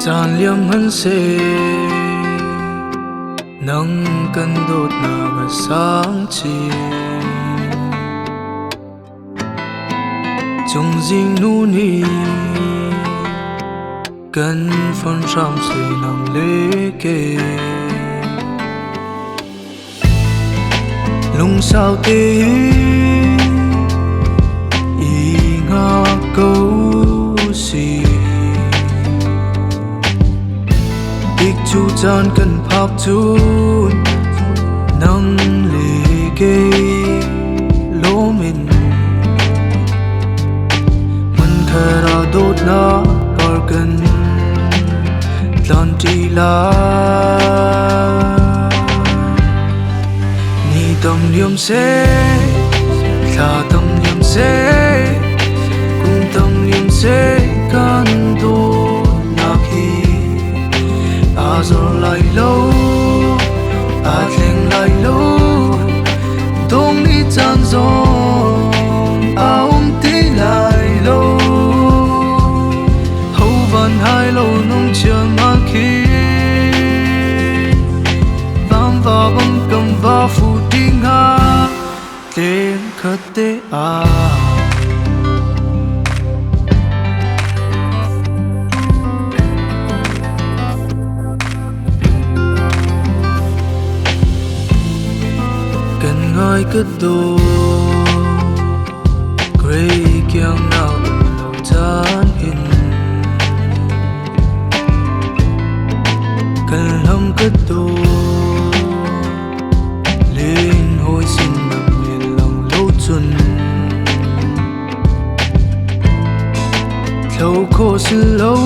Chan liam han se nang kan dot na ga sang chi chung jing nu ni kan phon ram se nang le ke lung sao te i nga câu si ik chu chan kan phak chun nang le ke lo min man khara dot na par kan tlan ti la ni tam liam se tha tam liam se kum tam liam se kan do azor lai lo a theng lai lo dong ni chan zong a ti lai lo ho van hai lo nong chiang ma khi vam va bang kam va fu ding ha ten khat te a ai cứ đô gray kiang nào lòng chan hin cần lòng cứ đô lên hồi xin mặc miền lòng lâu xuân lâu khô xin lâu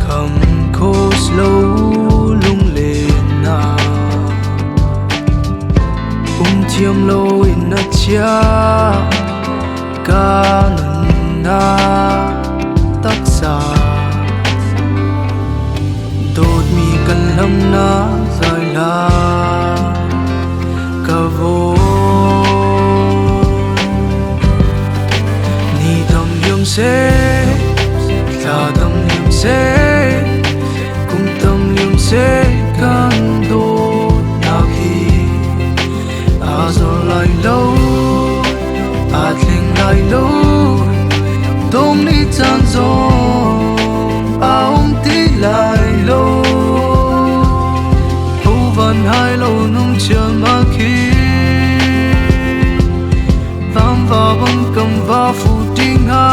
cầm khô lâu lung lên nào chiam lo in na chia ka nun na taksa dot mi kan lam na zai la ka vo ni tam yum se ta tam yum se kum tam yum se kan do azor lai lo a theng lai lo dong ni chan zong a ti lai lo ho van hai lo nong chiang ma khi vam va bang kam va fu ding ha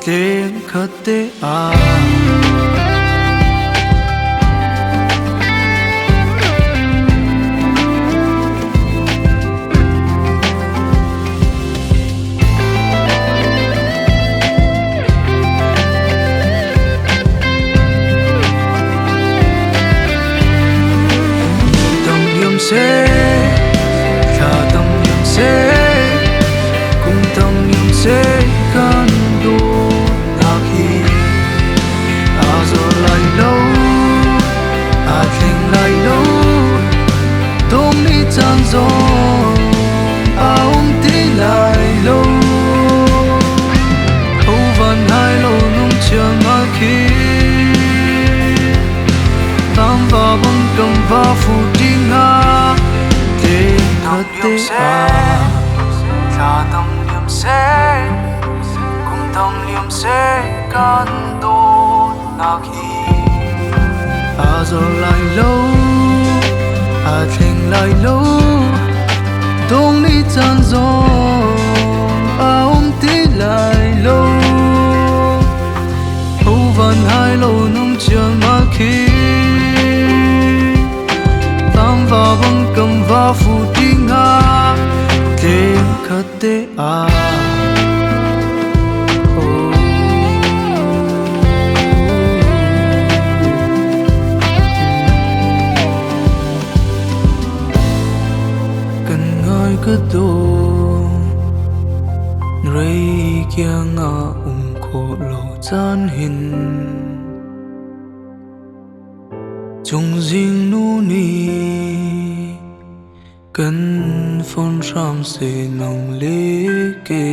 ten khat te a se tha tam yum se kum tam yum se kan do na khi azor lai lo a theng lai lo dong ni chan zong a ti lai lo ho van hai lo nong chiang ma khi tam va bang kam va fu ding ha liam se tha tam liam se kum tam liam se kan do na khi azor lai lo a theng lai lo dong ni chan zong a ti lai lo ho van hai lo nong chiang ma khi tam va bang kam va fu ding ha ten khat te a kan ngai ka do rei kyang a kho lo chan hin chung jing nu ni cần phone ram se nong le ke